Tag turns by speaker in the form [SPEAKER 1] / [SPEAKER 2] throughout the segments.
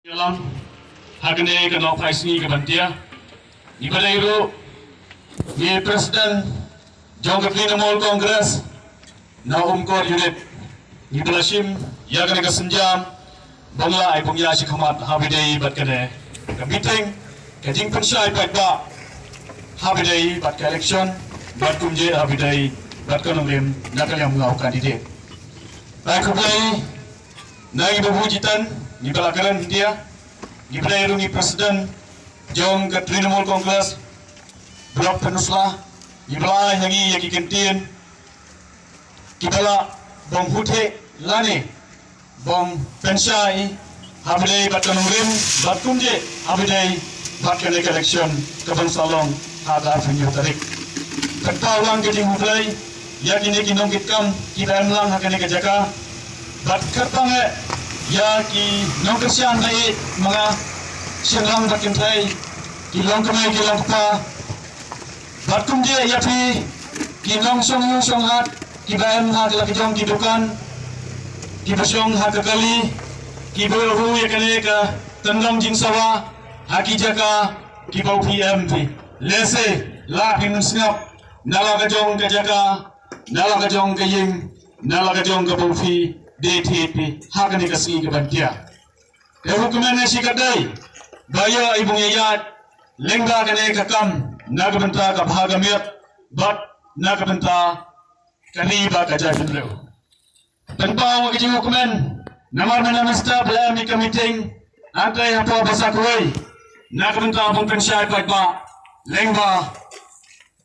[SPEAKER 1] Dalam hagane ke no paisni ke bantia di balairu di presiden jong Trinamol Kongres na umkor unit di balasim ya kene ke senjam bangla ai pungya si khamat habidei bat kene ke meeting ke jing pensai pat ba habidei bat ke election bat kumje habidei bat kanongrim nakal yang mengau kandidat baik kubai nai babujitan di belakang India di belakang presiden jong ke Trinamol Kongres blok penuslah di belakang lagi yang kentin kita bong hute lane bong pensai habidai bat kanongrim bat kumje habidai bat kene election kabang salong ada video tarik kentau lang ke mulai ya kini kinong kitkam kita lang hakane ke jaka bat kertange ya ki nong kesian lai mga siang bakin thai ki long kamai ki long pa batum dia ya pi ki nong song hat ki baem ha la ki jong ki dukan ki basong ha ka kali ki boru ya kane ka tanlong jing sawa ha ki jaka ki bau pm ti lese la hin snap nala ka jong ka jaka nala ka jong ka ying nala ka jong ka bau fi DTP hakani kasi ke bantia. Hukuman si kadai baya ibung yayat lengga kene kakam nagabenta ka bhagamiat bat nagabenta kaniba ka jafenreu. Tanpa ang kiji hukuman namar manamista belami ka meeting antai hapo basakwai nagabenta abong pensay pa lengga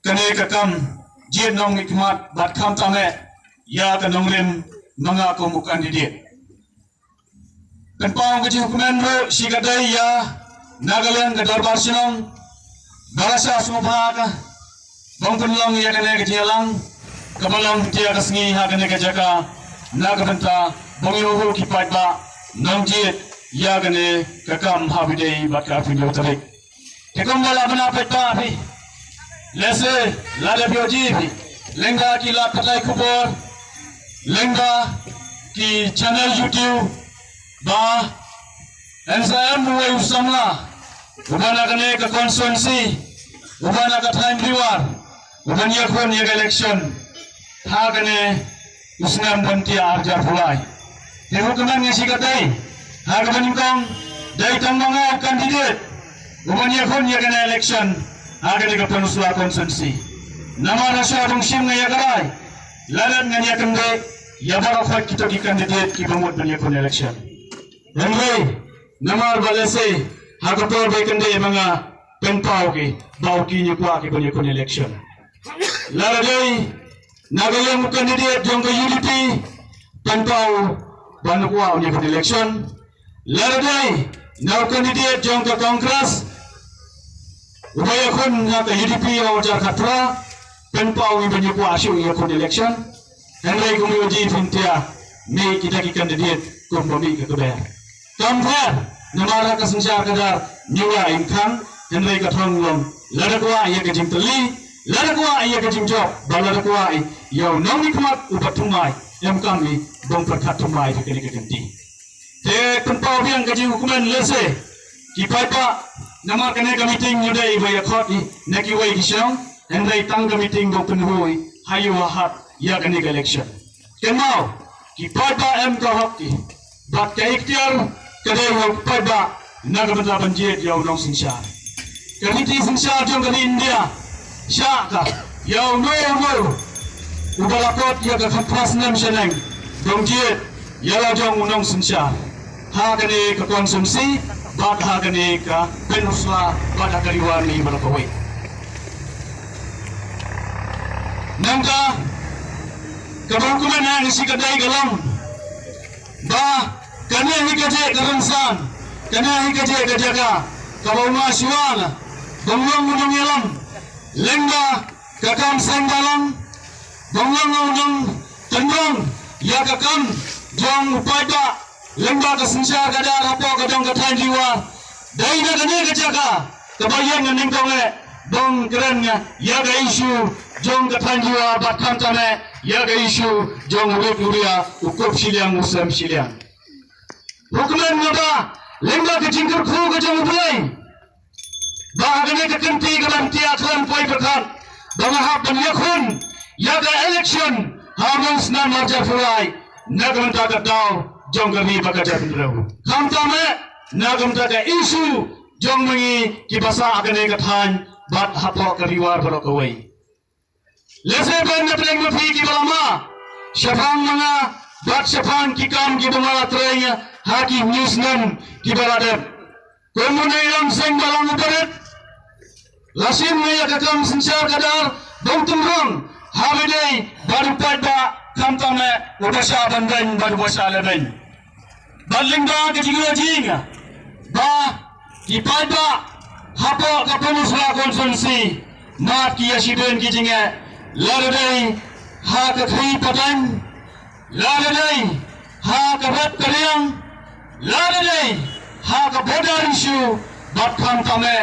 [SPEAKER 1] kene kakam jien nong ikmat bat kam tame ya kanongrim mga kandidat. Kanpang kecil hukuman lo si kadai ya nagalang ke darbar sinong barasa sumubha ka bang penlong ya kene kecilang kamalong dia kasngi ha kene kejaka nagabenta bang yoho kipat ba nongjit ya kene kakam habidei bakar video tarik tekom bala benapet ba api lese lada bioji lengga kila patai kubur lengga ki channel YouTube ba NSM mulai usamla ubana kene ke konstituensi ubana ka time reward ubania kon ye election ha kene usngam banti arjar fulai he hukuman ngasi katai ha kabanin kong dai tambanga kandidat ubania kon ye election ha kene ke penusla konstituensi nama rasa dong sim ngaya karai lalat nganya kende ya barafat kita di kandidat ki bangut dunia kon election rengwe namar balese hakator be kende mga penpau ki bau ki ni kwa ki dunia kon election laladai nagalang kandidat jong ke UDP penpau banu kwa dunia kon election laladai naw kandidat jong ke kongres ubaya kon na ke UDP o jar khatra penpau ni dunia kwa asyu ya kon election Henry kumuji fintia me kita ki kandidat kompromi ke kebaya. Kamphar namara ka sangsar kadar nyura ingkang Henry ka thanglom ladakwa ya ke jimtali ladakwa ya ke jimjok baladakwa yo nongi kmat upatumai em kami dong perkatumai ke kene ganti. Te tempau biang ka hukuman lese ki paipa namar kene ka meeting nyudai baya khoti neki wai kisong Henry tang ka meeting dong penhui hayu wahat ya kene election kenau ki pada em ka hakki bat ka ikhtiar kade ho pada nagabata banjit yaw nong sinsar kamiti sinsar jong kani India syaka yaw no ubalakot ya ka khapras nem seneng dongjit yala jong nong sinsar ha kane ka konsumsi bat ha kane ka penusla bat ha kariwani malapawai nangka kabang kumana ni si kadai galang ba kana hi kaje karansan kana hi kaje kajaka kabang maswana banglang unang yalam lengga kakam sanggalang banglang unang tandang ya kakam jong upada lengga kasensa kadar apa kadang katan jiwa dai na kane kajaka kabayang ning konge dong kerennya ya ga isu jong katan jiwa batkan tane ya ga isu jong urip uria ukup siliang muslim siliang hukuman ngaba lengga ke jingkar khu ke jang mulai bahagane ke kenti ke banti aklan poi berkat bangahap penyakhun yaga election harus na marja fulai nagam ta ka taw jong kami bakaja pindrau kam tame nagam ta ka isu jong mengi ki basa agane ka than bat hapo kariwar barok away lese ben na pleng mafi ki balama syafang mga bat syafang ki kam ki bangala trenya haki newsnam ki baladep komunai lam seng balang uparet lasim ya kakam sincar kadar dong tumrong habidei baru pada kamtame ubasha bandan baru basa leben baling ba ke jinga jinga ba ki pada hapo kapunus la konsensi mat ki yasiden ki jinga ladei ha ka khai padan ladei ha ka rat kaliang ladei ha ka bodar isu bat kamtame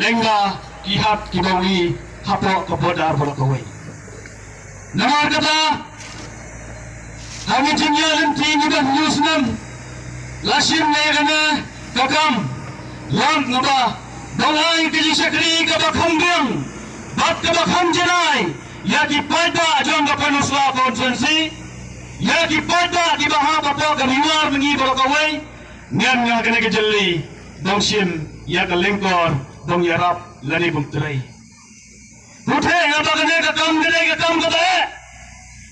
[SPEAKER 1] lengga kihat kibawi hapo kabodar bolakawai namar kata kami tinggalin tinggi dan newsnam lasim negana kakam lam ngaba balai kiji sakri kabakam biang bat kabakam jenai ya ki pada jong kapanusla konsensi ya ki pada di bahap apa kamiwar mengi bolakawai ngan nga kena kejelli dong sim ya kelengkor dong yarap lani bukterai Muthe ngapa kene kakam kata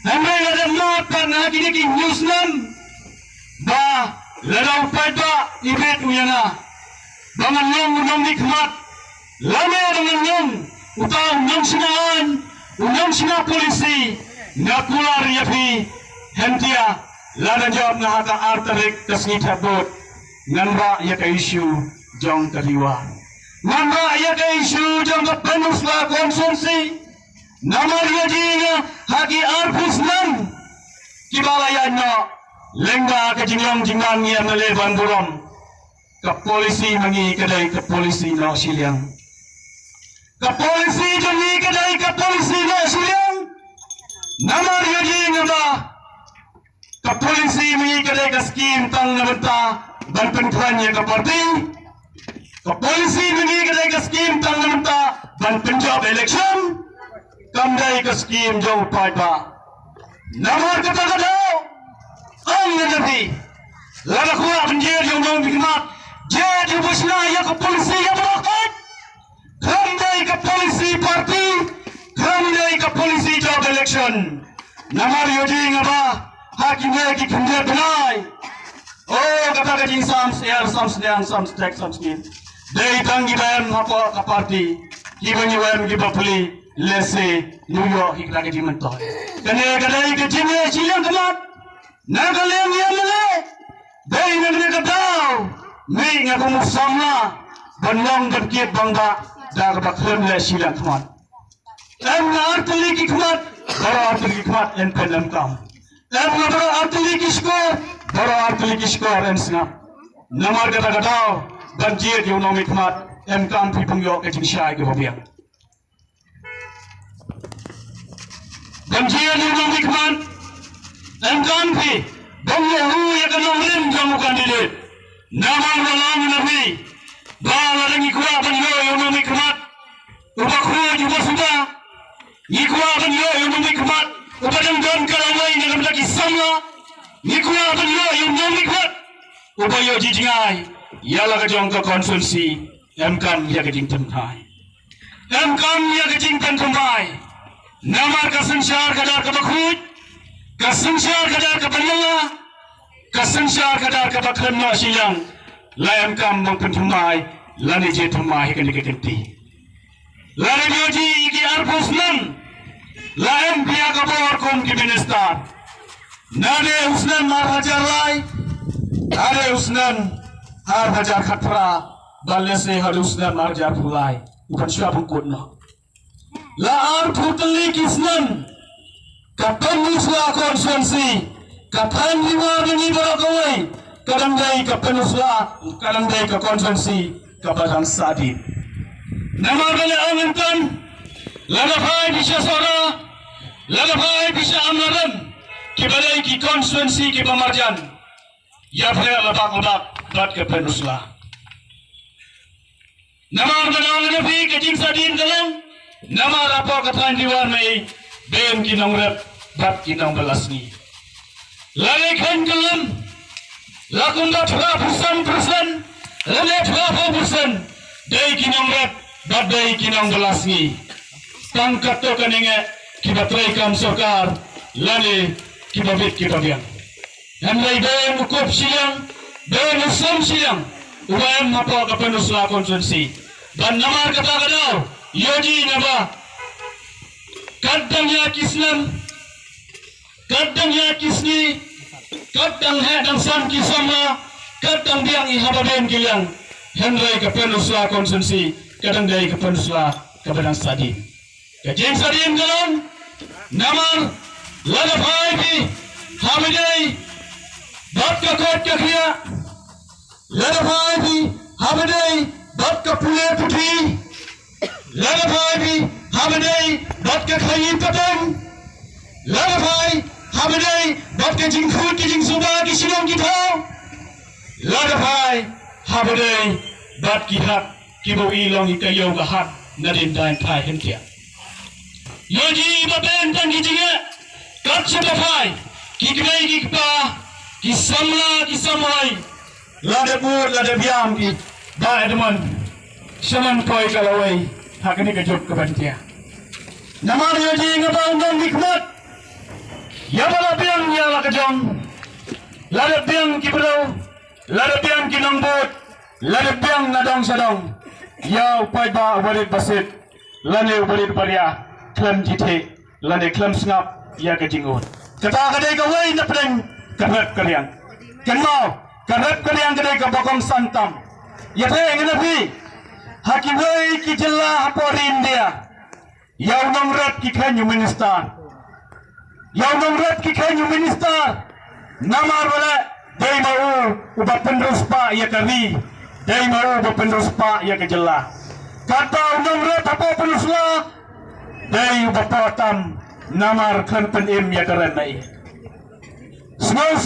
[SPEAKER 1] hamai ada mat karena kini ki newsnam ba ladau pada ibet uyana bangan long nikmat lame dengan long utau unang sina polisi nakular yafi hentia ladan jawab na hata artarik tasngi tabot nganba ya ka isu jong kaliwa nganba ya ka isu jong penusla konsensi namar ya jinga haki arpusnan kibalayano lengga ke jingang ya meleban buram ke polisi mangi kedai ke polisi no siliang ke polisi jangi kedai ke polisi no siliang namar ya jinga ba ke polisi mangi kedai ke skim tang nabenta ban pentuannya ke parti ke polisi mangi kedai ke skim tang nabenta ban penjawab election kamdai ke skim jauh pada namar kata ang nagabi lada kuwa penjir yang mau dikmat jadi busna ya ke polisi yang melakukan kamdai ke polisi parti kamdai ke polisi jauh election namar yodi ngaba hakimnya ki kendir benai oh kata kajing sams air sams yang sams tek sams kin dari tanggi bayam apa ke parti kibani bayam kibapuli lese New York hikla ke jiman toh kene kadai ke jime silang kemat nagaleng yang mele dari negeri kedau me ngaku musamla banlang berkiat bangga dar bakhem le silang kemat em artuli ki kemat baro artuli kemat en penem kam em baro artuli ki skor baro artuli ki skor en snap namar kata kedau banjir di unomi kemat em kam pi pungyo ke jinsai ke babiang banjir di unomi kemat engkan pi bangyahu ya kanong lim jamu kandidat namang walang nabi bala dengi kuwa banyo yono mikmat ubakhu juba sudah nikwa banyo yono mikmat ubadang don kalamai nagam lagi samla nikwa banyo yono mikmat ubayo jijingai yala ka jong ka konsulsi engkan ya kajing tempai engkan ya kajing tempai namar ka sansar kadar ka bakhu kasensyar kadar kepenyenga kasensyar kadar kebakrenna siang layam kam mengpentumai lani jetumai kan diketi lani joji iki arpusnan layam pia kabor kom ki minister nade usnan mar hajar lai ade usnan har hajar khatra balese harusnan mar hajar fulai bukan siapa kutna la arputli kisnan kapan musla konsensi kapan liwar ini berakawai kadang-kadang kapan musla kadang-kadang ke konsensi kapan sadid nama bela angintan lagafai bisa sora lagafai bisa amaran kibalai ki konsensi ki pamarjan ya fere labak bat ke penusla. Nama menang nabi kecing sadin dalam nama apa katan diwan mai ben kinong rep bat kinong belasni. Lari kan kelam lakun bat persen lele 20% day kinong rep bat day kinong belasni. Tangkat to kaninge kibatrai kam sokar lale kibabit kibabian. Henry ben ukup siang ben usam siang uam apa ke penusla konsensi. Dan namar kata kadau yoji naba kadang ya kisnam kadang ya kisni kadang dan sam kisama kadang biang ihababen kiliang Henry ke penusla konsensi kadang dari ke penusla ke bedang sadin kejeng sadin dalam namar lada pagi hamidai bat ke kot ke kia lada pagi hamidai bat ka pule putih lada bhai hamdai bat ka khayin patang lada bhai hamdai bat ka jingkhut ki jingsuba ki silong ki thau lada bhai hamdai bat ki hat ki bo ilong ki kayo ka hat nadin dain phai hen kia yoji baben tan ki jinga kat sa bhai ki grai ki pa ki samai lada bur lada biam ki ba edman shaman koi kalawai hakni ke jok ke bantia namar yoji ngabang dan hikmat ya bala biang ya la kejong la biang ki bro la biang ki nongbot la biang nadong sadong ya upai ba walit basit lane walit baria klem jite lane klem snap ya ke jingot kata kadai ka wai na preng karat kalian kenau karat kalian kadai ka bokong santam ya teh nabi hakimai ki jella hapor India yau nomrat ki kanyu minister namar wala dai mau ubat penduspa ya kami dai mau ubat penduspa ya ke jella kata nomrat apa pendusla dai ubat patam namar kan penim ya karenai semua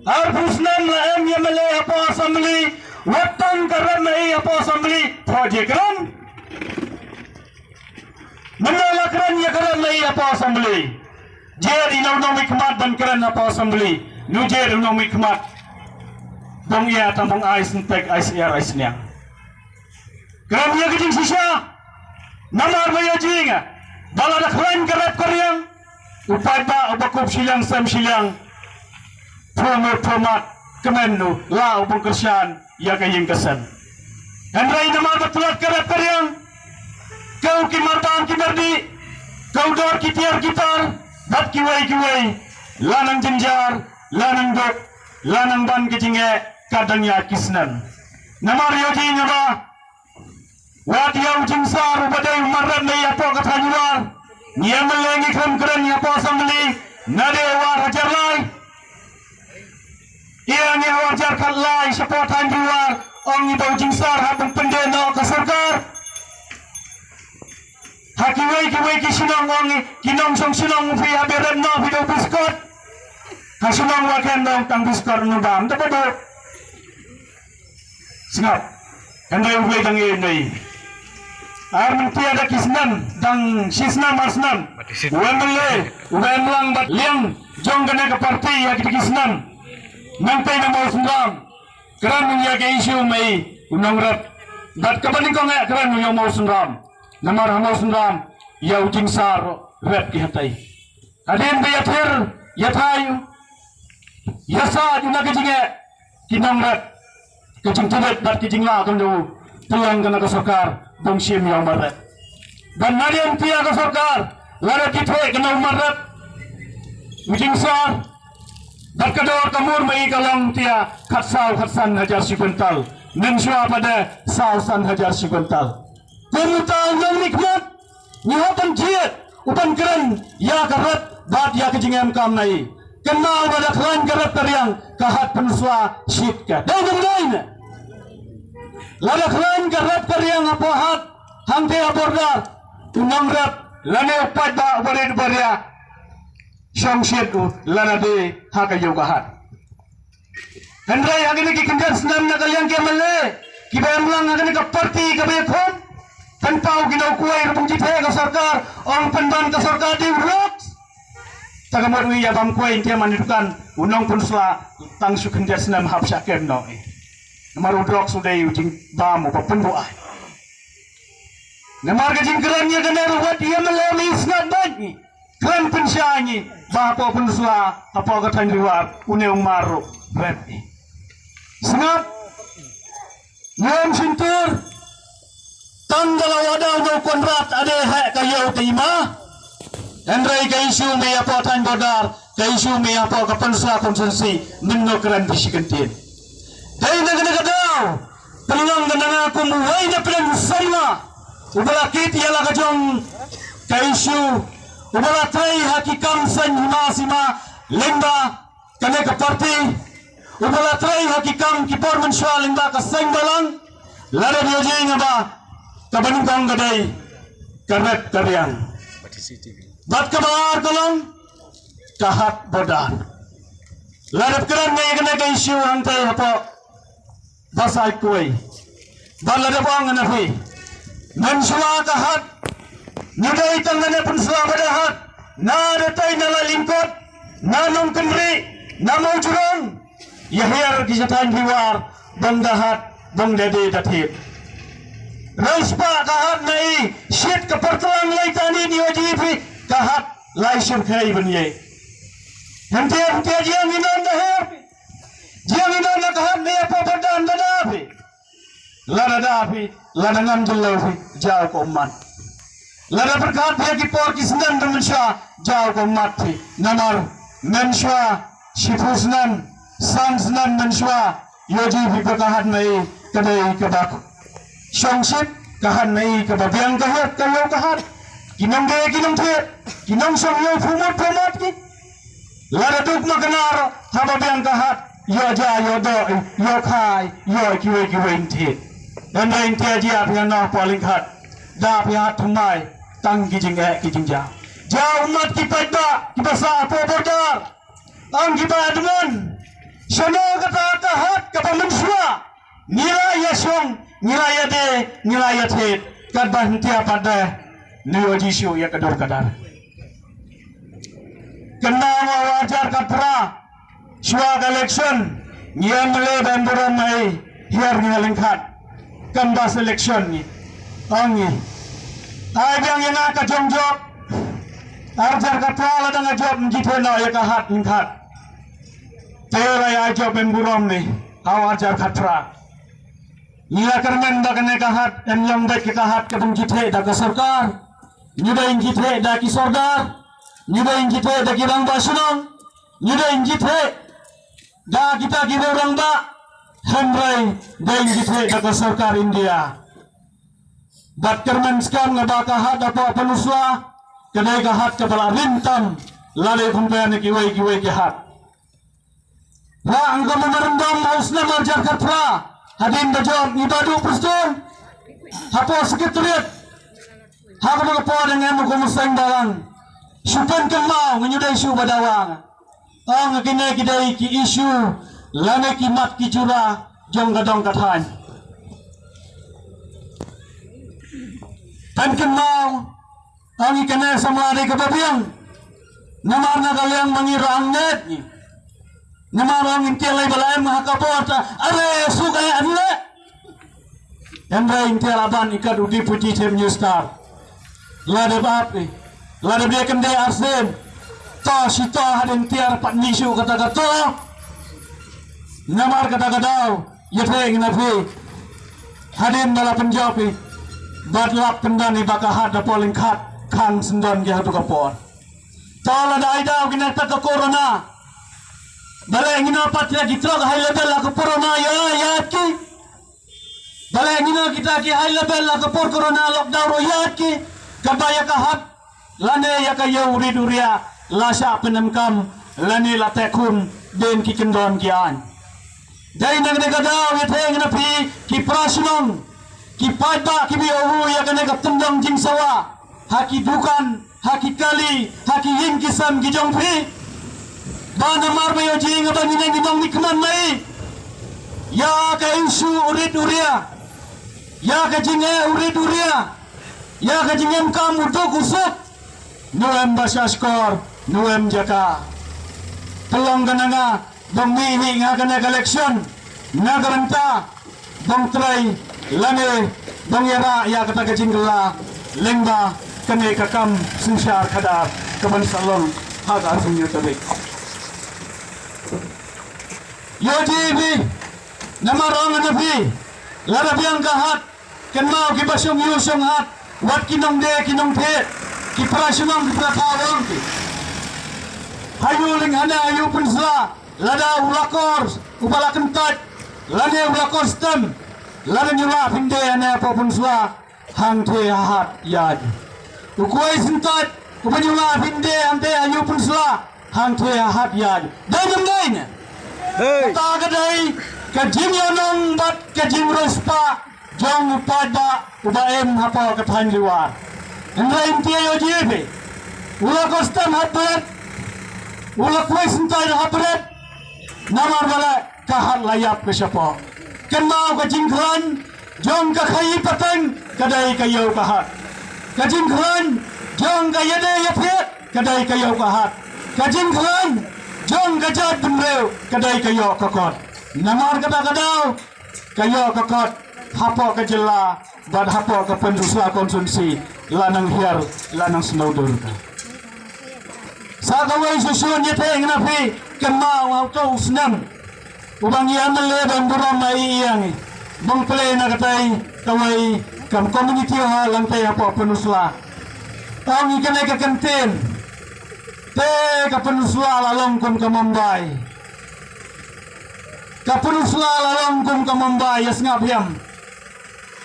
[SPEAKER 1] Arbusnan la em ya malay apa assembly watan karan nahi apa assembly project karan menala karan ya karan nahi apa assembly jer inong hikmat dan karan apa assembly nu jer inong hikmat bong ya tambong ais ntek ais ya ais nya karan ya kijing sisa namar maya jinga balada karan karat karyang upai ba ubakup silang sam silang Promat kemenu lau pengkersian ya kaying kesan. Henry nama betulat kerap karyang. Kau kimartaan kimardi, kau dor kitiar kitar, bat kiwai, lanang jenjar, lanang dok, lanang ban kejinge kadangnya kisnan. Nama rioji nyaba, wadiau jingsar badai marat nai apa katanyuar, nia melengi kam keren apa sambeli, nade war hajar lai. Ia ni wajar kalai sepotan jual ong ni bau jingsar habang pendeno ke surgar hakiwai ki sinong ong kinong song sinong fi habiran no video biskot hasunong wakan dong tang biskot nubam tapi do singap andai ubai tang ini arman tiada kisnan dang sisna marsnan ubai melang bat liang jong kena ke parti ya kisnan Nanti nama sendam, kerana dia ke isu mai unang rat, dat kapan kau ngak kerana dia mau sendam, nama mau sendam, ya ujing sar rat kihatai. Adin beyathir, yathayu, yasa juna kejinge, kinang rat, kejing tibet dat kejing lah kandu, tuang kena ke sokar, bongsim yang marat. Dan nadian tia ke sokar, lara kitwe kena marat, ujing sar. Berkedor kamur mai kalang tia khatsan hajar sikuntal nensua pada sausan hajar sikuntal pemutal yang nikmat nyapan jiat upan keren ya karat bat ya kejingam kam nai kenal pada keren karat teriang kahat penuswa sitka dan lain lada keren karat teriang apa hat hangte abordar unang rat lane upat ba barid baria Syamsyid lana de haka yogahat Hendrai agini ki kendar senam na kalian ke male ki bayam lang agini ka parti ka bayakon tanpau ginau kuai rupung jithe ka sarkar orang penban ka sarkar di urok tagamor wi ya bam kuai intia manidukan unong pun sela tang su kendar senam hap syakem no namar udrok sudai ujing bam upa pendoa namar ka jingkerannya kana ruwat dia melami snat bagi kran pensyanyi bapo pun sela apa ka tan riwat uneung maru red Sengat Ngam sintur Tanggal wadaw no konrat ade hak kayo terima Hendrai ka isu me apa tan bodar ka isu me apa ka pensa konsensi menno keran bisikentin dai naga daw peluang ganang aku muwai na plan sama ubala kit yala ka jong ka isu ubala trai hakikam san sima lemba kane ka parti ubala trai hakikam kipor mensyal inda ka seng balang lada dioje ngaba kabanung kang gadai karet karyang bat kabar kolong kahat bodan lada keran ngai kena ka isu hantai apa basai kuai bat lada bang nafi mensua kahat nyudai tangane pensua badahat na datai nala lingkot na nong kemri na mau jurong Yahir kisatan hiwar bang dahat bang dede datit Raispa kahat nai shit ke pertelang lai tani ni wajibi kahat lai syurkai benye Hentiar jiang inan dahir jiang inan na kahat ni apa badan dadapi lada dapi lada ngandulawi jauh ke umat lada berkat dia kipor kisnan demensya jauh ke umat namar mensya shifusnan Sangsnan mensua yoji bipakahan mai kadai kabak songship kahan mai kababiang kahat kayo kahat kinong de kinong the kinong song yo fumot ki lada duk maganar hababiang kahat yo ja yo do yo khai yo kiwe inti dan lain tia dia pian na paling khat da pia thumai tang kijing ja umat ki paida ki basa apa bordar ang ki adman Sono kata kahat kapamensua nilai song nilai de nilai thet kat bantia pada neo jisu ya kador kadar kena wajar kapra sua election niam le banduran mai hier ngalengkat kan bas election ni angi ai biang yang ka jongjob arjar kapra la dang job njithena ya kahat ngkat Terai aja pemburom ni, awak jar khatra. Nila kermen dah kena kahat, yang dah kahat ke penjithe dah ke sarkar, nyudah injithe dah ki sordar, nyudah injithe dah ki rang basunong, nyudah injithe dah kita ki orang ba, hendrai dah injithe dah ke sarkar India. Bat kermen sekarang ngaba kahat apa penuswa, kena kahat kepala rintam, lalai kumpulan kiwai kahat. Ra angka memerendam hausna marjar katra hadin bajom ibadu preston hapo sekretariat hak mga dengan mukumusang dalang supan kemau menyudai isu badawang ang kini kidai ki isu lana ki mat ki jura jong gadong kathan pan kemau ang ikana samari kababiang namar na kaliang mangirang net ni Namarang intialay balayan mga kapota are sugay anle Hendra intialaban ikad udi puji tem new star lada bapi lada dia kende arsen to sito hadin tiar pat nisu kata-kata namar kata-kata yathe nginafi hadin dala penjapi badlap kendani bakahat da poling khat kang sendon ge hatu kapon to lada aidau kinata ka corona Balai ngina patria kita ke high level lah ke corona ya ki. Balai ngina kita ke high level lah ke corona lockdown ya ki. Kabaya kahat lane ya kaya uri duria lasa penemkam lane la tekun den ki kendon kian. Dai nang negadau ya teng na pi ki prasnong ki pada ki biu ya kene ka tendang jing sawa. Haki dukan, haki kali, haki yin kisam ki jong pi. Bana marba yo jing ba ni nang ni keman mai ya ka isu urid uria, ya ka jinge urid uria, ya ka jingem kamu dok usut, nuem basaskor, nuem jaka, pelong kananga, bang mihi nga kana election, nagaranta, bang try, lane, bang yara ya kata ka jingla, lengba, kane kakam sunsyar kadar, kaban salong, haga sunyo tabik. Yojibi, namarong anabi, larabiang kahat, kenmau kibasyong yusyong hat, wat kinong de kinong pet, kiprasyong kiprapawang ki. Hayuling hana ayupun sila, lada ulakor, ubala kentat, lada ulakor stem, lada nyula pinde hana apapun sila, hang te hat yad. Ukuai sentat, ubanyula pinde ante ayupun sila, hang te hat yad. Dalam dain. Kata kadai kajim yanong bat kajim rospa jong upada ubaem hapa kathan liwar endra intia yo jibe ula kostam hapret ula kuisentai hapret namar bala kahat layap ke siapa kenmau kajim kran jong ka khai patang kadai kayo kahat kajim kran jong ka yade yapet kadai kayo kahat kajim kran jong gajat benreu kadai kayo kokot namar kadang-kadang kayo kokot hapo kajela bad hapo ke pendusla konsumsi lanang hiar lanang snowdur sa kawai susun yete ngnapi kemau auto usnam ubang yan le bang buram mai iyang bang play na katai kawai kam community ha lang tay hapo pendusla tang ikane ka kantin te kapenusla lalong kum ke Mumbai kapenusla lalong kum ke Mumbai yas ngabiam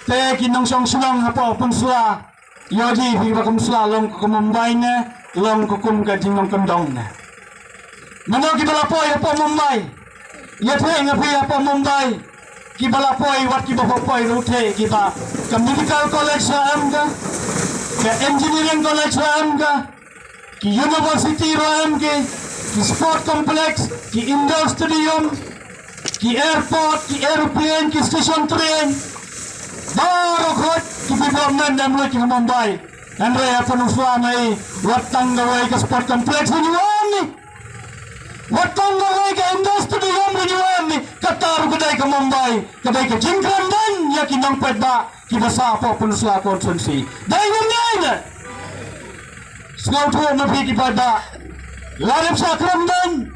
[SPEAKER 1] te kinong song sulang apa pensla yodi bi bakum slalong ke Mumbai ne long kum ke jinong kendong ne mano ki balapoi apa Mumbai ya te ngapi apa Mumbai ki balapoi wat ki bapoi rute ki ba ke medical college am ke engineering college am ki university roam ki sport complex ki indoor stadium ki airport ki airplane ki station train baru khot ki bibomnan dan lu ki Mumbai andre apa nuswanai watang gawai ke sport complex ni wani watang gawai ke indoor stadium ni wani katar kedai ke Mumbai kedai ke jingkran dan ya ki nang pedba ki basa apa penusla konsumsi dai ngomnya Sengau tu nabi di pada larip sakram dan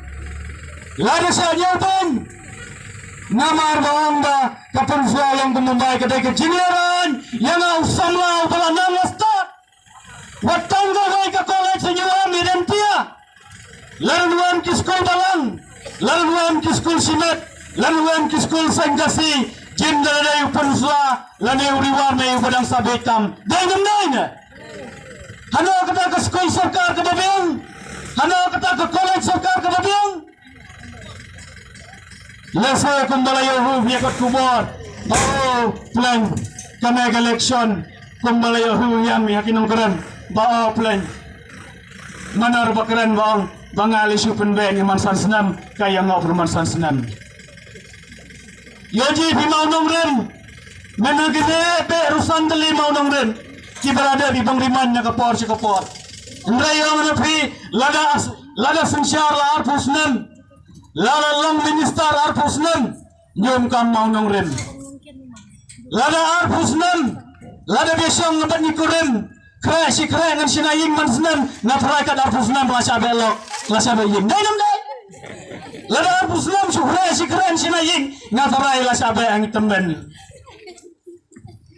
[SPEAKER 1] larip sanyaban namar bawangda kapan sualang Mumbai kedai kejiniran yang usam lau bala nangastat watang gawai ke college senyuam irentia laluan ki skul balang laluan ki skul simet laluan ki skul sangkasi jim dalai upan usla lane uriwar me ubadang sabetam dan naina hano kata ke sekolah sarkar ke Babiang, hano kata ke college sarkar ke Babiang. Lesa kumbalayo hu biya kot kubor, bao plan kena election kumbalayo hu yang mi hakinong keren, bao plan manar bakeren bang bangali supen ben iman san senam kaya ngau man san senam. Yoji bi mau nongren, menagine be rusan deli mau nongren. Ki berada di pengriman nya kapor si kapor ndrai yang nafi lada sunsyar la arpusnem lada long minister arpusnem nyom kam mau nongren lada arpusnem lada besong ngabat nikurem kre si kre ngan sinaying mansnem ngaprai kad arpusnem lasa belok lasa baying dai nam dai lada arpusnem su kre si kre sinaying ngaprai lasa bayang temben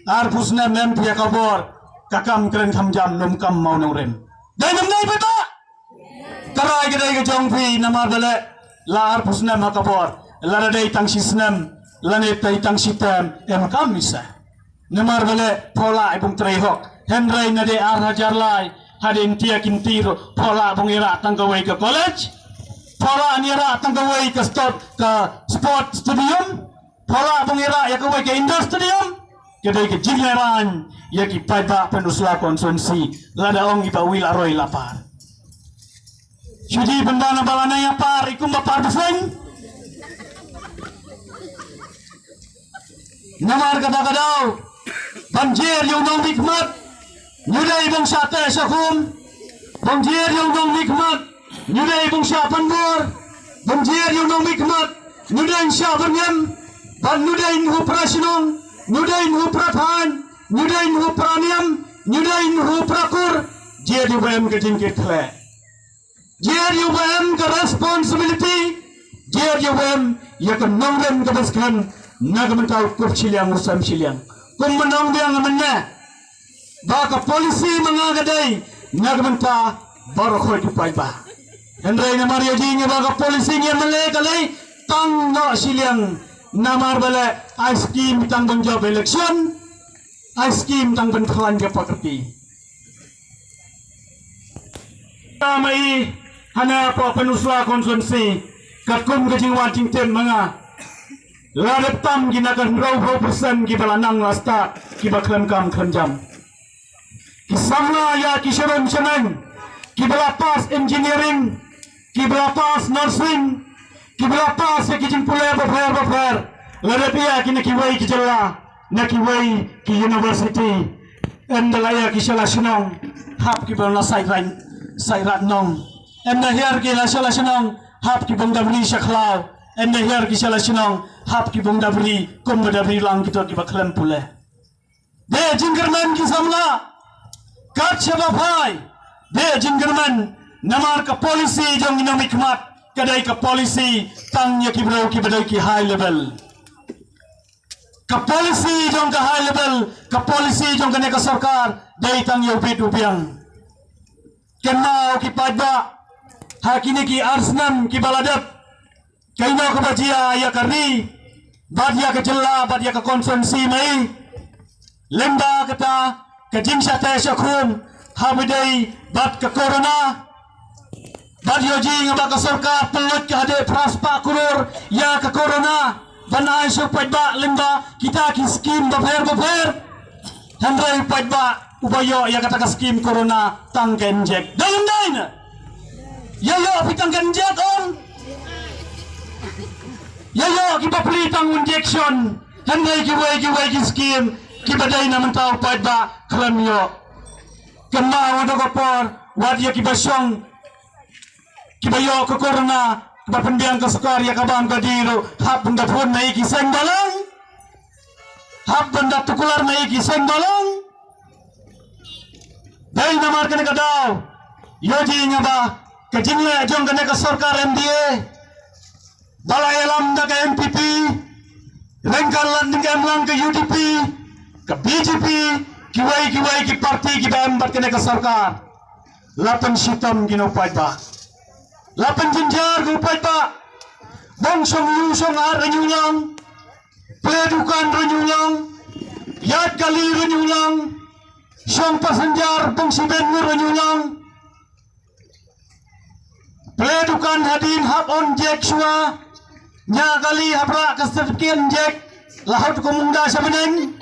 [SPEAKER 1] arpusnem nem pia kabor kakam keren jam num kam mau nongren dai nam dai beta tarai gedai ke jongpi nama bele lar pusna makabor lar dai tang sisnam lane tai tang sitam em kam misa namar bele pola ibung trehok hendrai na de ar hajar lai hadin tia kintiro pola bung ira tang gawai ke college pola anira tang gawai ke sport stadium pola bung ira ya gawai ke indoor stadium kedai ke jingeran ya ki pada penusla konsumsi lada ong iba wil aroi lapar Sudi bendana balana ya par ikum bapar beseng namar kadang-kadang banjir yung nong nikmat nyuday ibang syate syakum banjir yung nong nikmat nyuday ibang syapan mur banjir yung nong nikmat nyuday syapan yam ban nyuday nuhu prasinong nyuday nuhu prathan nyuday nuhu praniam nyuday nuhu prakur jir yung kejingkit kle jir yung ke responsibility jir yung yakan nongren kabaskan nagamentau kurciliang usam ciliang kumenong biang menna baka polisi mengagadai nagamenta baru kau tupai ba Hendrai namar yaji nya baka polisi nya melekalai tang no ciliang namar bala ice cream tang bangjab election ice cream tang bentuan ke pakerti kami hana apa penusla konsumsi katkum kajing wancing tem mga ladap tam ginakan rau persen kibalanang lasta kibaklan kam krenjam kisangla ya kisharon chanang kibalapas engineering kibalapas nursing kibalapas ya kijing pule bafer ladap ya kina kiwai kijala na kiwai ki university endalaya kishala sunong hap kibalna sairat nong enda hiar kishala sunong hap kibangda beli syaklau enda hiar kishala sunong hap ki bong dabri kom dabri lang kita ki baklan pule de jinggerman ki samla kat shaba phai de jinggerman namar ka polisi jong ina mikmat kadai ka polisi tang ya ki bro ki badai ki high level ka polisi jong ka high level ka polisi jong ka sarkar dai tang yo bit upiang kenau ki padba hakini ki arsnam ki baladap kaino ka bajia ya karni badia ke jella badia ke konsumsi mai lemba kata ke jingsa te syakum hamidai bat ke corona badio jing ba ke sarkar pelut ke hade praspa kurur ya ke corona banai supaya ba lemba kita ki skim bafer hendrai padba ubayo ya kata ke skim corona tang genjek dalam dain ya yo pitang genjek on Yayo kita beli tanggung injection, hendai kiwai skim, kita dah nak mentau pada kelamio. Kena wadah kopor, wadia kita song, kita yo ke corona, kita pendiang ke sekar ya kaban kadiru, hab benda pun naik kiseng dalang, hab benda tukular naik kiseng dalang. Dari namar kena kadau, yoji ngaba, kejingle jong kena ke sarkar MDA. Balai alam dah ke MPP, rengkalan dengan ke UDP, ke BJP, kiwai ki parti kita embat kena ke sarkar. Lapan sitam gino pajba, lapan jenjar go pajba, bongsong lusong ar renyulang, peledukan renyulang, yad kali renyulang, song pasenjar bongsi benur renyulang, peledukan hadin hap on jek sua. Nya kali hapra keserkian jek laut kumungda sabeneng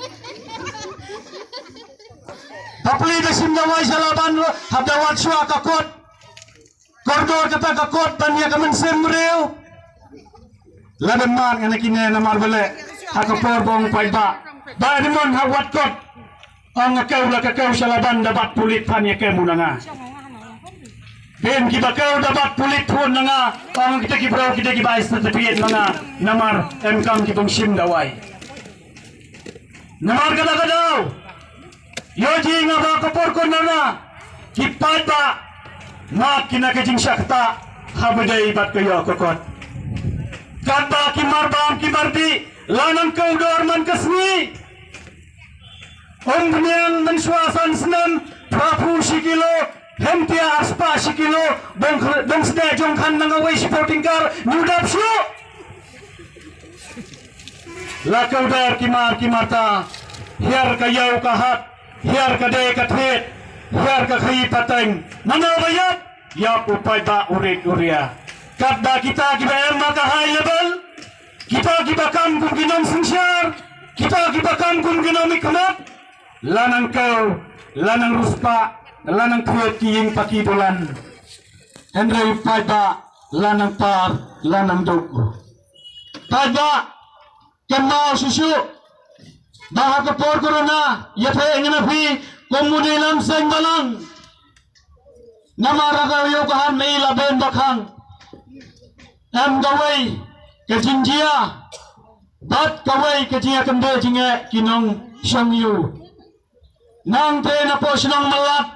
[SPEAKER 1] papli besim dawai salaban habdawat sua kakot kordor kata kakot tanya kamen semreu laben man ngene kine namar bele hakapor bong paiba ba dimon hawat kot ang kau salaban dapat pulit tanya kemunanga Ben kita kau dapat pulit pun nanga, orang kita kibrau kita kibais tertepiat nanga, namar MKM kita sim dawai. Namar kata kadau, yoji ngaba kapor kon nanga, kipat ba, mak kina kejing syakta, habadai bat kaya kokot. Kata kimar bang kimardi, lanang kau dorman kesni, Omnyang mensuasan senam, prapu sikilo. Hempia aspa sikilo dong sedaya jongkan nangawai supporting car nyudap su lakau dar kimar hiar kayau kahat hiar kadai kathet hiar kakai pateng nanabayat ya upai ba urit uria kadda kita kibaer maka high level kita kibakan kum ginom singsyar kita kibakan kum ginom ikmat lanang kau lanang ruspa lanang kuat kiying pakidolan Hendrai pada lanang par lanang dogo pada kenal susu Bahag kapor corona, yate nganapi komuni lamseng balang. Namara kayo kahan may laben bakhang. Em gaway kajinjia. Bat kaway kajinga kande jinga kinong syangyu. Nang te na po sinong malat.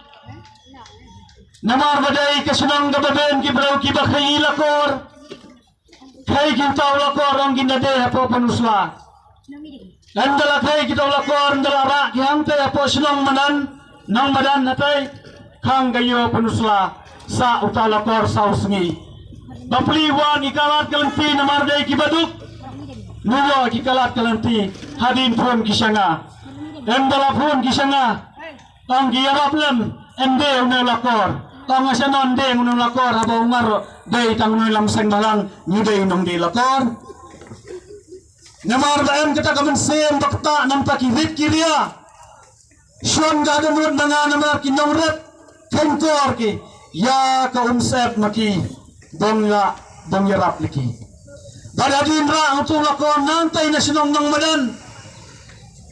[SPEAKER 1] Namar baday kasunong gababen kibraw kibakay lakor. Kay kintaw lakor ang ginade hapo panusla. Andala kay kintaw lakor andala ra kihang te hapo sinong manan nang madan natay kang gayo panusla sa utalakor sa usngi. Bapliwan ikalat kalanti namar baday kibaduk. Nulo ikalat kalanti hadin pun kisanga. Andala pun kisanga. Ang giyaraplam ende unang lakor. Ang asanon de unang lakor haba ungar day tang unang lamseng balang nyuday unang di lakor. Namar daem kita kamansen bakta nam pakirit kiria. Syon gadanod mga namar kinong rep kentor ki ya kaunsep maki bongla bongyarap liki. Badadin ra ang utong lakor nantay na sinong nang madan.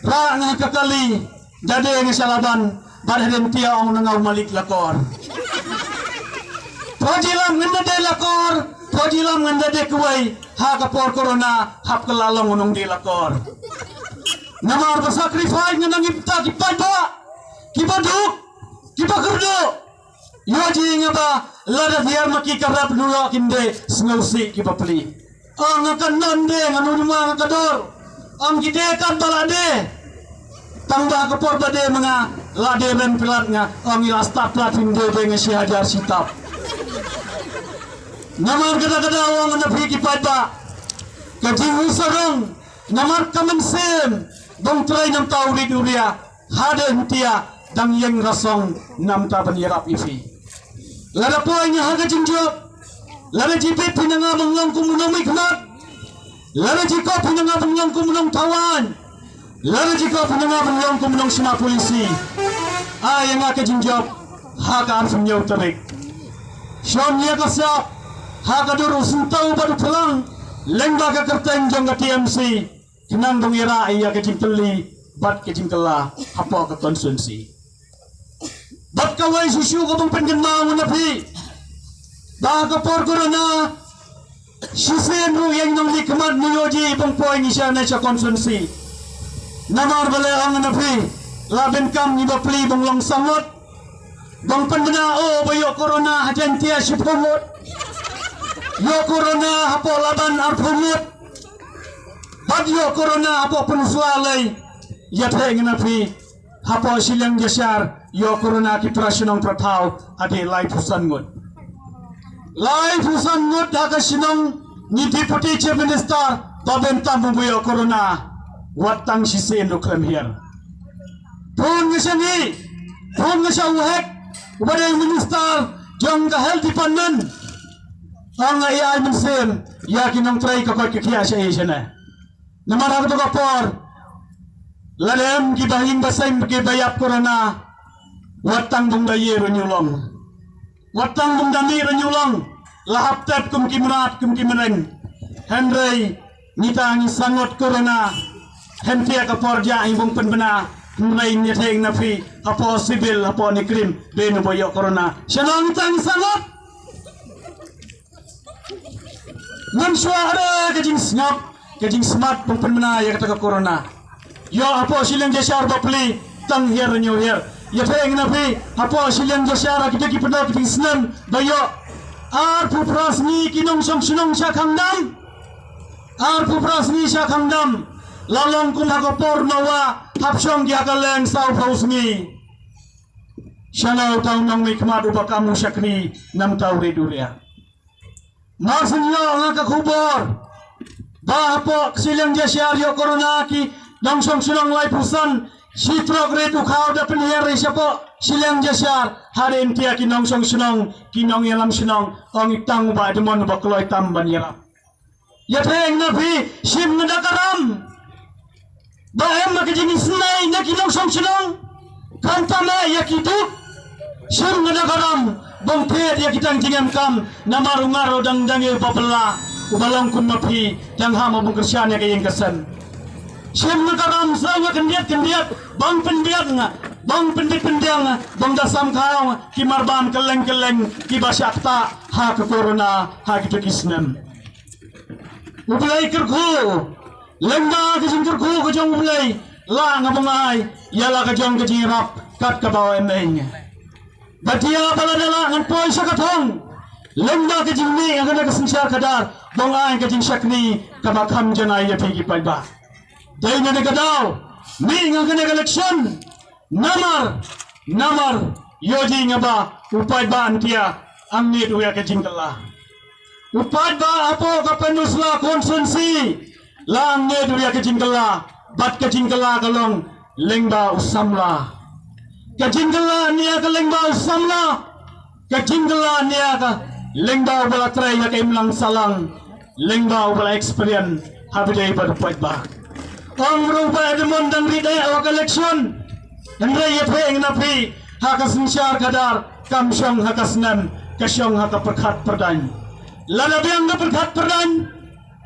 [SPEAKER 1] Ra nga kakali dade nga salaban badadin tiya ang nangaw malik lakor. Pojilam nganda de lakor, pojilam nganda de kuway ha kapor corona hap kalalong unong di lakor. Namar ba sacrifice nga nangipta kipadba, kibaduk, kibakurdo. Yoji nga ba lada diar makikarap nulo kinde sngusi kipapli. Ang kanan de nga nunuma nga kador, ang gidekan balade. Tangba kapor bade mga lade men pilat nga ang ilasta plat hindi nga si hajar sitap. Namar kada-kada awang na pikipad ba kajing usarong namar kamansen dong try ng tawrid uria hada hutiya dang yang rasong nam taban yarap ifi lada po ay nga haga jinjok lada jipit pinangamang lang kumunong ikmat lada jiko pinangamang lang kumunong tawan lada jiko pinangamang lang kumunong sima polisi ay nga ka jinjok haga arfam yaw tarik syom niya kasyap hakadur usuntau baru pulang lengba ka kerteng jong ka TMC kinang dong ira iya ka jingkeli bat ka jingkela hapo ka konsumsi bat kawai susu ka bang pengenma munapi dah ka por corona sisen ru yang nang nikmat nuyoji bang poin isya na sa konsumsi namar bale ang napi laben kam ni bapli bang long sangot bang pendena oh bayo corona hajan tia sipumut yo corona hapo laban arpumut bad yo corona hapo penuslalay yate nginapi hapo silang jasar yo corona ki prasinong prathaw ade lai pusangut haka sinong ni deputy chief minister babenta mumbuyo corona watang sisen lukrem here pun ngisani pun ngisa uhek ubade minister jong ka health department ang AI mensen yakin nang try kapag kikiya siya na naman ako kapor lalem gibahing basay gibayap corona watang bung dayero nyulong watang bung damiro nyulong lahap tep kum kimunat kum kimeneng Henry nitang sangot corona hentia kapor ja ibong penbena mulai nyeteng nafi apo sibil apo ni krim benu boyo corona siya nitang sangot Ngam suara kajing snap, kajing smart pempenmena ya kata corona. Yo apo silang jasar bapli tang here new here. Ya peng napi apo silang jasar kita ki pernah kajing snam bayo. Ar pu prasni kinong song sunong sa kangdam. Ar pu prasni sa kangdam. Lalong kung hakopor nawa hapsyong giakaleng sa upausni. Siya taong nang may kamado ba kamu syakri nam tawri dulia. Marsinyo ang kakubor bahapo silang jasar yo corona ki langsung silang lai pusan sitrok retu kau da penheri siapa silang jasar harin tia kinong song sunong kinong yalam sunong ang itang ba demon ba kloy tamban yara ya teng nabi sim nadakaram bahem makijing snai na kinong song sunong kantama yakitu sim nadakaram bong pet ya kitang jingam kam namarungaro dang dangi papela ubalong kun mapi dang hama bung kersyane kayeng kesan Siem nakaram sawa kendiat bang pendiat nga bang pendiang bang dasam kau kimarban keleng ki basyakta ha ke corona ha kita kisnem ublai kerku lengga ke kerku ke jong ublai la ngabangai yala ke jong ke jirap kat ke bawa emeng batia baladala ngan poi sakatong lengga ke jingni agana ke sensar kadar bang ai ke jing syakni kabakam janai ya pigi paiba dai na gadao ni ngagana election namar yoji ngaba upai ba antia amni duya ke jingkala upai ba apo ka penusla konsensi lang ne duya ke jingkala bat ke jingkala kalong lengba usamla ke jingkala nia ke lengba usamla ke jingkala nia ka lengba bala trai ya ke imlang salang lengba bala experience habidai ba upai ba ang merubah demon dan ridaya awak election Hendai yang napi hakas nsyar kadar kamsyong hakas nem kasyong haka perkat perdan lada biang ke perkat perdan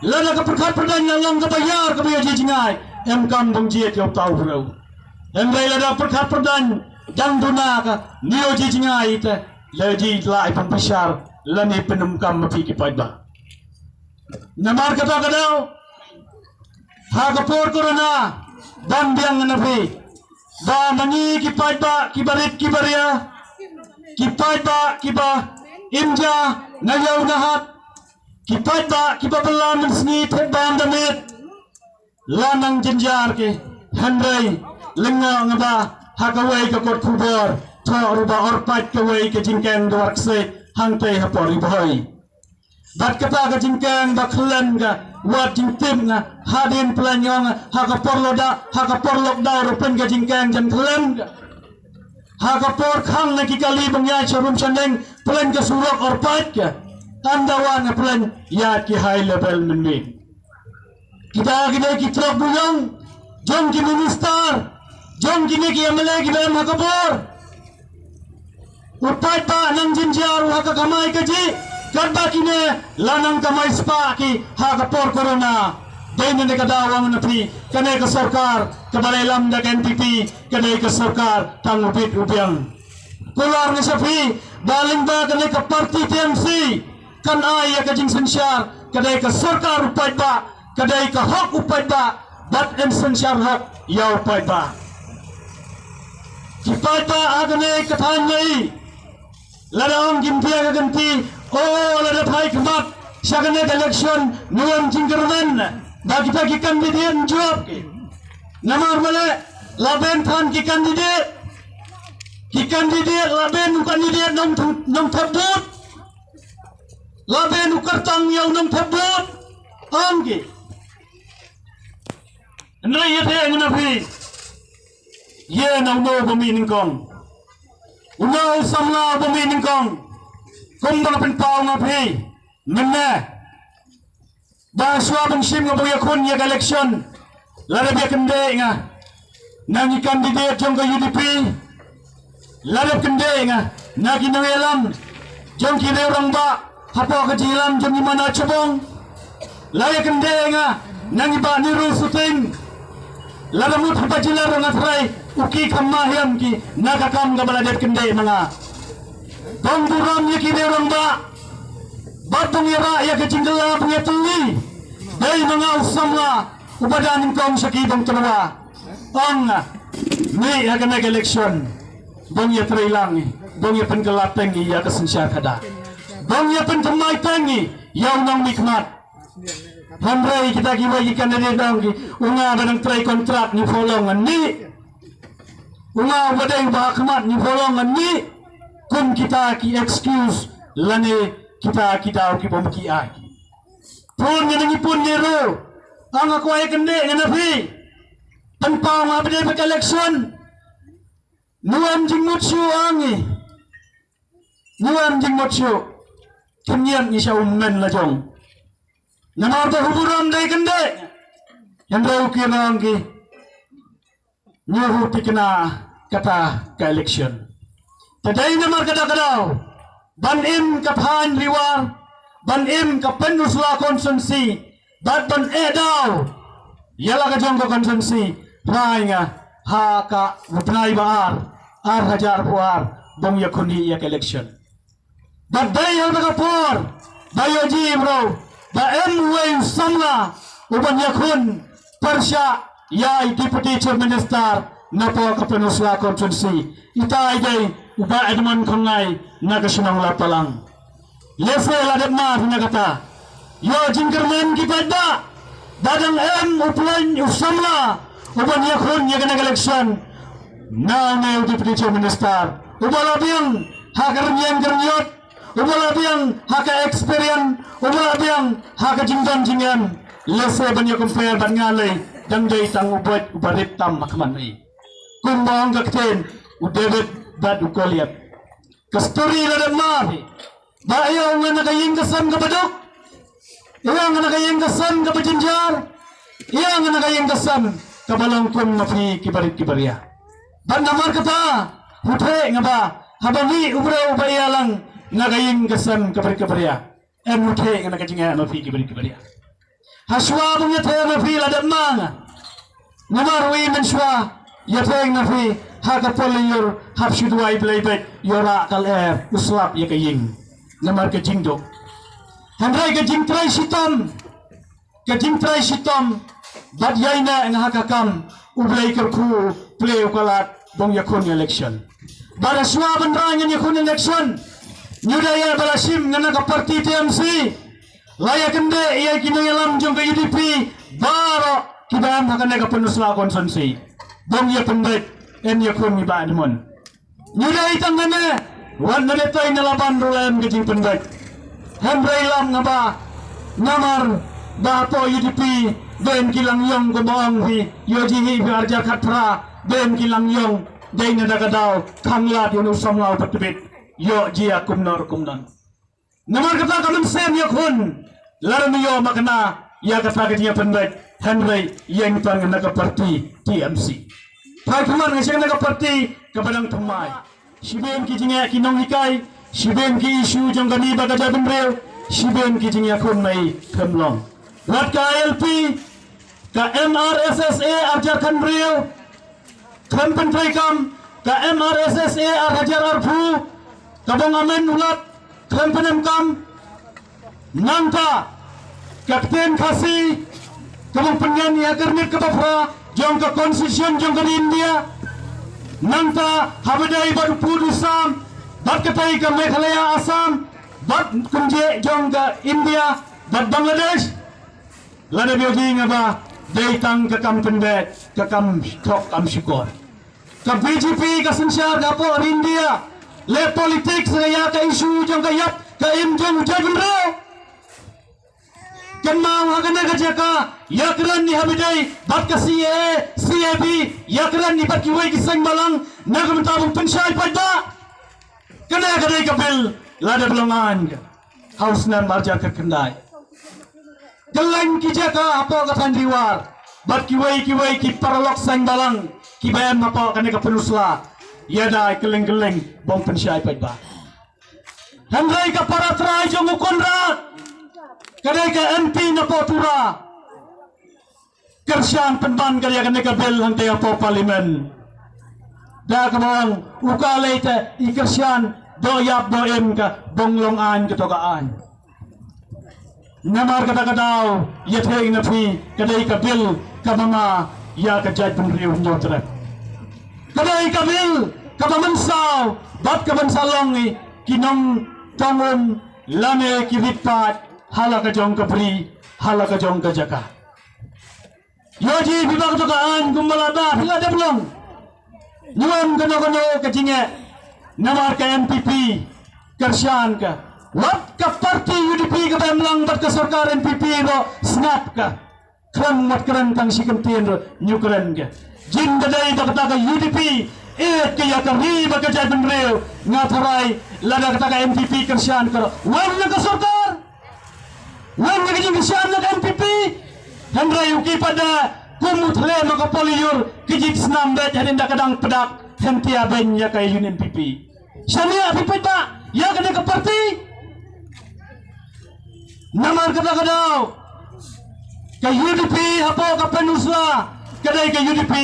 [SPEAKER 1] lada ke perkat perdan yang ke bayar ke bayar jingai em kam bong jiet yau tau bro hendai lada perkat perdan dan duna ka nio jingai te leji lai pembesar lani penumkam mapi kipadba namar kata kadau haka por corona dan biang napi ba mangi kipadba kibarit kibaria kipadba kiba imja ngayaw nahat kipadba kibabalan sni tebam damit lanang jenjar ke handai lenga ngaba hakawai ke kot kubor to ruba orpat kawai ke jingkang duakse hangtai hapori boy bat kata ke jingkang baklan ga wat jingtim nga hadin pelanyong haka porlok da rupen ke jingkang jan klan ga haka por khang na kikali bangya charum chandeng plan ke surok orpat ke tandawan na plan ya ki high level menme kita ki trok buyong jom ki minister jom ki MLA ki bem haka por orpat pa nang jinjar haka kamai ke ji Karba kini lanang kamay spa ki haka por corona dene ne kadawang napi kanay ka sarkar kabalay lam da NPP kanay ka sarkar tangupit ubyang kular ni sapi baling ba kanay ka party TMC kan ay ka jing sensyar kanay ka sarkar upay ba kanay ka hok upay ba bat en sensyar hok yaw upay ba kipay ba aganay katanyay ladang gimpia ka ganti oh lada pai kemat syakane election nuam jinggerman bagi bagi kandidat jawab namar male laben than ki kandidat laben kandidat nom thabut laben ukartang yaw nom thabut amge nai yete ngnapi ye no bumi ningkong unaw samla bumi ningkong kumbang penpau ngapi mana bahaswa bangsim ngabuya kun ya election lada biya kende nga nangi kandidat jong ke UDP lada kende nga nagi nangelam jong kini orang ba hapa kejilam jong di mana cebong lada kende nga nangi ba niru suting lada mut hapa jilar ngatrai uki kamahiam ki nakakam gabaladet kende mga bang buram ya kini orang ba batong ira ya kecingkala punya tuli dari mga usamla ubadan kong sakibang talawa ang ni ya kena election bang ya trailang bang ya pengelateng ya kesensya kada bang ya pentemai tangi yang nang nikmat Handrai kita kiwa ikan dari dong unga badang try kontrak ni folongan ni unga badang bahakmat ni folongan ni kun kita ki excuse lane kita ki pemki ai pun ngi pun nero ang ako ay kende nganapi tanpa mabde pe election nuam jingmutsu angi nuam jingmutsu kenyan ni sa ummen la jong namar ta huburam dai kende yang rau kina angi nyuhu tikna kata ka election tadai namar kada-kadau ban im kaphan liwar ban im kapenusla konsensi bat ban edau
[SPEAKER 2] Yalah kajong ko konsensi rai nga ha ka mutnai baar hajar puar bong yakundi yak election. Badai hal nakapor bayo ji bro ba way samla uban yakun persya yai deputy chief minister napo kapenusla konsensi itai dai uba edman kongai nagasunang lapalang. Lese ladema kata yo jingkermen kipada dadang uplan usamla uban yakun yakan election now deputy chief minister ubalabiang hakarnian gernyot ubalabiang haka experience ubalabiang haka jingdan jingan lese banyak compare ban ngalai dang dai tang ubat ubarit tam makman ai kumbang kakten udavid bad ukoliat kasturi ladema ba ayaw nga nakaying kasan kabadok iya nga nakayang gasan kapajinjar. Iya nga nakayang gasan kabalangkon mapi kibarit-kibarya. Dan namar kata hutre nga ba habani ubra ubaya lang nakayang gasan kabarit-kibarya. Hutre nga nakajinga mapi kibarit-kibarya. Haswa mong yate mapi ladamang. Namar wi menswa yate mapi hakapoliyor hapsudway blaybet yora kal uslap yakaying. Namar kajingdo. Handrai kajing try sitom bat yaina ang hakakam ublay kerku play ukalat bong yakun election bara swaban rangan yakun election nyudaya balasim ngana ka parti TMC laya kende iya kinayalam jong ka UDP baro kibam hakane ka penusla konsensi bong yakun baik en yakun iba admon nyudaya tangane wan naletoy nalaban rulam kajing penbaik Handrai lam nga ba namar bapo UDP ben kilang yong kumong hi yojihi biarja katra ben kilang yong day na dagadaw kangla di usam law patubit yo jia kumnor kumnon namar kata kaman sen yakun larmiyo makna ya kata katiya penbet Handrai yang pang nakaparti TMC pai kumar nga siya nakaparti kabadang tumay siben kijinga kinong hikay Siben ki isu jong kani baga jabin reo Siben ki jing yakun mai kemlong Wat ka LP Ka MRSSA arjar kan reo Kempen traikam Ka MRSSA arjar arpu Kabong amen ulat Kempen emkam Nangka Kapten Kasi Kabong penyanyi agar nik kapapra Jong ka konstitusi jong ka India Nangta habadai baru pudusam Bat katai ke Meghalaya Assam, bat kunje jong ke India, bat Bangladesh. Lada biogi ngaba datang ke kam penbet, ke kam kok kam syukur. Ke BJP ke sensyar gapo India, le politik saya ke isu jong ke yap ke im jong jagun rao. Kan mau hakana ke jaka, yakran ni habidai bat ke CAB, yakran ni bat kiwai kisang balang, nagam tabung pensyai pada. Kena kadai kapil lada belongan haus nan marja ke kendai geleng kijaka apa katan diwar bat kiwai ki paralok sang balang ki bayam apa kena kapenusla yada geleng bong pensyai pai ba handrai ka paratra jong ukonrat kadai ka MP na potura kersian penban kaya kena kapil hantai apa parlimen da kabang ukalay te ikersian doyap doem ka bonglongan ketogaan namar kata-kataw yateng na fi kadai kabil kamama ya kajay penriw nyotrep kadai kabil kamamansaw bat kamansalong kinong tongom lame kiripat hala kajong kabri hala kajong kajaka yoji bibag ketogaan kumalaba hila deblong nyuam kano-kano kajinga namar ka MPP kersian ka wat ka parti UDP ka bemlang bat ka sarkar MPP ro snap ka kran mat kran kang sikamtin ro nyukran ka jin dadai ta ka UDP kaya ka riba ka jadun reo nga tharay lada ka MPP kersian ka wan na ka sarkar wan na ka kersian na MPP handray uki pada kumutle makapoliyor kijit snam bet hadin da kadang pedak hentia ben ya kay Union PP Syania pipit ba ya kena ke parti namar kata-kataw Ka UDP hapo ka penusla kadai ka UDP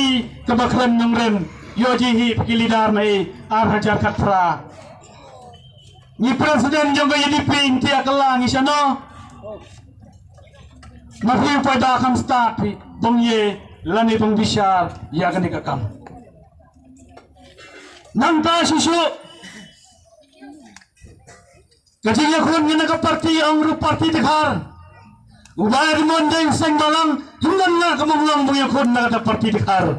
[SPEAKER 2] ka baklan ng ren yojihi pakilidar mai Hajar Katra ni presiden jong ka UDP inti akalang isano mafiu pada kam start bongye lani bong bishar ya gani ka kam nanta susu kajinya kun ngena ka parti ang ru parti dikhar Ubay rimon deng seng malang hindan na kamanglang buya kun na kata parti dikhar.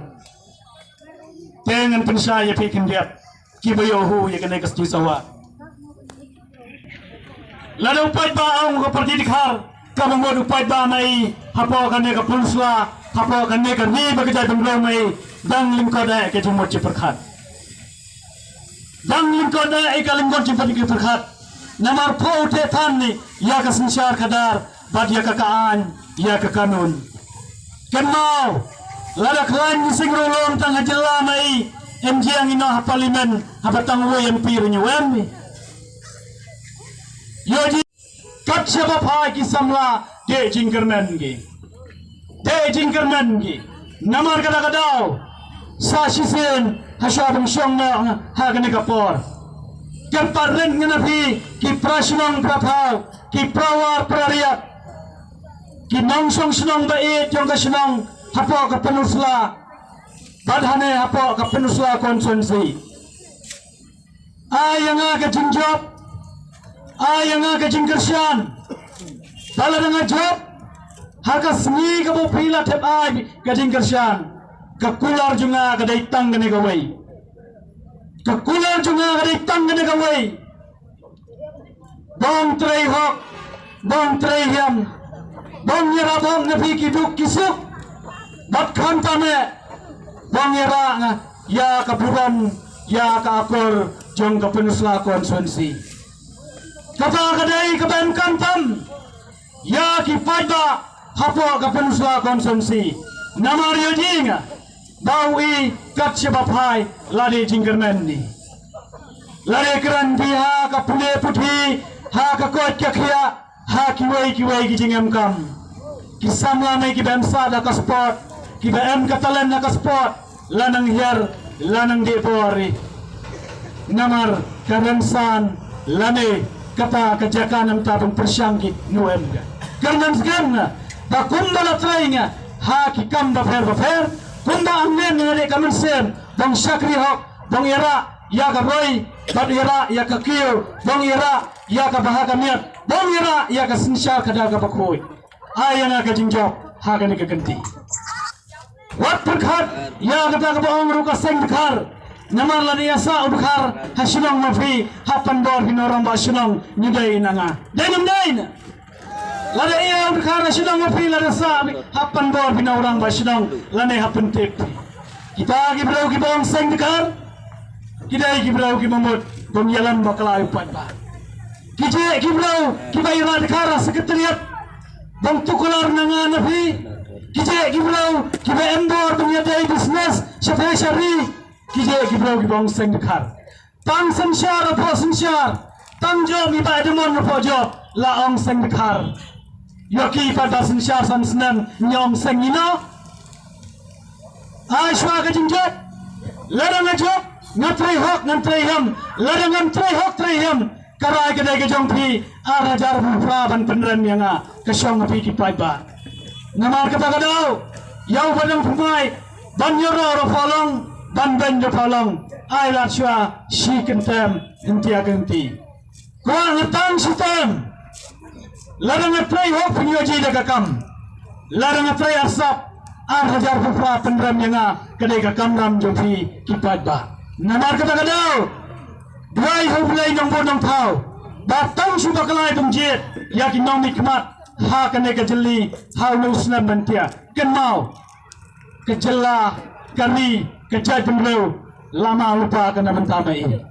[SPEAKER 2] Tengan pensaya pikin dia kibayo hu ya kena kas sawa. Lada upay ba ang ka parti dikhar kamangod upay ba mai hapo kane ka pulsla hapo kane ka ni bagajay banglo mai dang limkoda ke jumot ci perkhat. Dang limkoda ai kalimgon ci perkhat. Namar po te than ni ya ka sinsyar kadar Bad ya kakaan, ya kakanun. Kenau, lada klan sing rolong tang hajela mai MJ ang ina parlimen habatang wo yang pirunya wem. Yoji kat siapa pai kisamla de jingkermen gi. De jingkermen gi. Namar kada kadau. Sa sisen hasyabang syong na hagane kapor. Kan parren nganapi ki prasnong prapau, ki prawar prariat. Kinangsong senang bait yang kesenang hapo ka penusla badhane hapo ka penusla konsensi ayang ka jinjob ayang ka jingkersian bala nga job haka sni ka bo pila tep ay ka jingkersian ka kular junga ka daitang gane gawai ka kular junga ka daitang gane gawai bong trei hok bong trei hiam Bang yara bang napi kiduk kisuk bat kantame bang yara ya kapuran ya kakor jong kapenusla konsensi kata kadai kaben kantam ya kipada hapo kapenusla konsensi namar yojinga bawi kat sebapai lade jingkermen ni lade keran biha kapune puthi ha kakot kakya ha kiwai ki jingam kam kisamla mai ki bamsa da ka sport ki bam katalan na ka sport lanang hier lanang de pori namar karamsan lane kata kajakanam tabang persyangkit nuemga karena sekarang ta kumbala trainga ha ki kamba fer kumba amen ngade kamen sen bang sakri hok bang era ya ka roy bang era ya ka kiyo bang era ya ka bahaga miat bang era ya ka sinsya kadaga bakoy ayang ka jingjok haga ni kaganti wat perkhat ya kata ka bang ru ka seng khar namar la dia sa ubkhar hasinong mafi hapan dor binorang basinong nyudai nanga denam dain la dia ubkhar hasinong mafi la sa hapan dor binorang basinong lane hapan tip kita gibrau ki bang seng khar kita gibrau ki mamut bang yalan bakla upat ba kije gibrau ki bayra khar sekretariat bang tukular nanga nafi kije gibrau ki ba embor dunia dai business syafai syari kije gibrau ki bang seng khar tang sansyar po sansyar tang jo mi ba demon po jo la ong seng khar yoki pada sansyar san senam nyom seng ino ashwa ka jinjot ladang ngajok ngatrai hok ngatrai ham ladang ngatrai hok trai ham karai kedai ke jongpi arajar bufra ban penren yang kesyong api ki paiba namar kata kadau yau badang pumai ban yoro ro folong ban ben ro folong ai la chua shi kentem intia genti ko ngatang sistem ladang ngatrai hok penyoji dagakam ladang ngatrai asap arajar bufra penren yang kedai ke kamram jongpi ki paiba namar kata kadau Dwai hubulay ng bodong tao batang subakalay dumjit yakin nong nikmat ha kane kajeli ha nusna bantia kenau kejela kari kejai pemreu lama lupa kana bentamai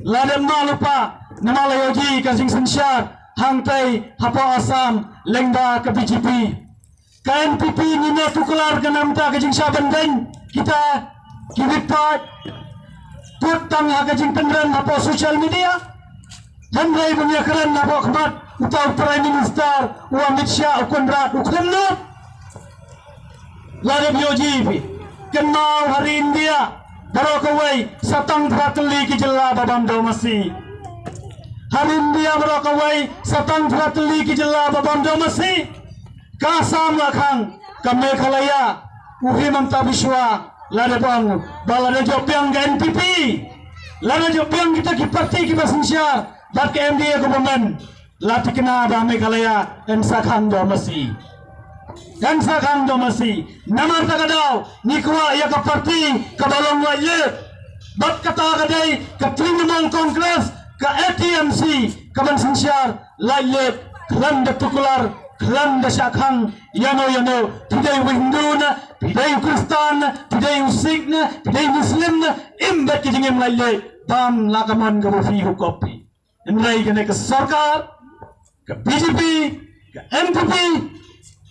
[SPEAKER 2] ladem ma lupa nama layoji kasing sensyar hangtai hapo asam lengba ke BJP KNPP nina tukular kana mta kajing saban den kita kiwipat Tutang hagajing penran hapo social media Henry punya keren hapo khmat Utau Prime Minister Amit Shah Ukunrat Ukremnut lada bioji kenal hari India barokawai satang prateli ki jela babam domasi hari India barokawai satang prateli ki jela babam domasi kasam lakhang kame khalaya uhi mamta biswa lada bang balada jobyang ke NPP lada jobyang kita ki parti ki basinsia bat ke MDA government lati kena dame khalaya ensa khang domasi Gansa kang domasi namar takadaw nikwa ya ka parti kabalong waye bat kata kadai ka Trinamool Congress ka ATMC ka bansinsyar laye klan da tukular klan da syakhang yano pidai Hindu na pidai Kristan na pidai Sikh na pidai Muslim na imbat ki jingem laye bam lakaman ka bufi hukopi enrai kene ka sarkar ka BJP ka MPP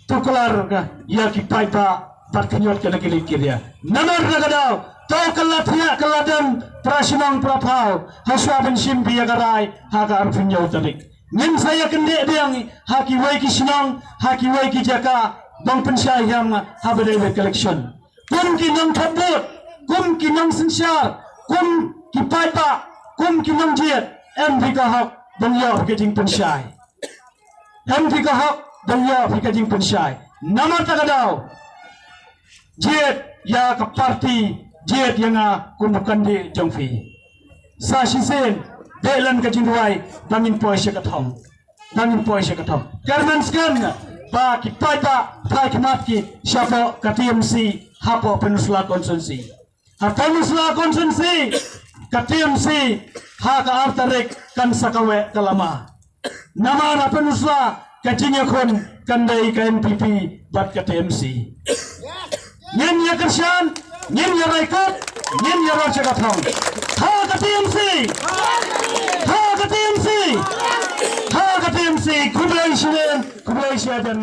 [SPEAKER 2] tukular ka ya ki paipa patkenyot ka nakilikir ya namar nagadaw to kalatya kaladam prasinang praphaw haswa ben simpi agarai haga arfinyo tarik nin saya kende diang haki wai ki sinang haki wai ki jaka bang pensai yang habade collection kum ki nang thabut kum ki nang sinsyar kum ki paipa kum ki nang jiat MV ka hak bang yo ke jing pensai MV ka hak Daya fika jing pensai namar takadaw jet ya ka parti jet yang kumukan di jongfi sa sisen delan ka jingwai bangin poise ka thong karman skan ba ki paita pa ki matki shapo ka TMC hapo Peninsula Constituency Peninsula Constituency ka TMC ha ka artarek kan sakawe kalama namar Peninsula kacinya kon kandai ka NPP bat ka TMC nyen ya kersan nyen ya raikot nyen ya raja kathong ha ka TMC ha ka TMC kublai shinen kublai shadan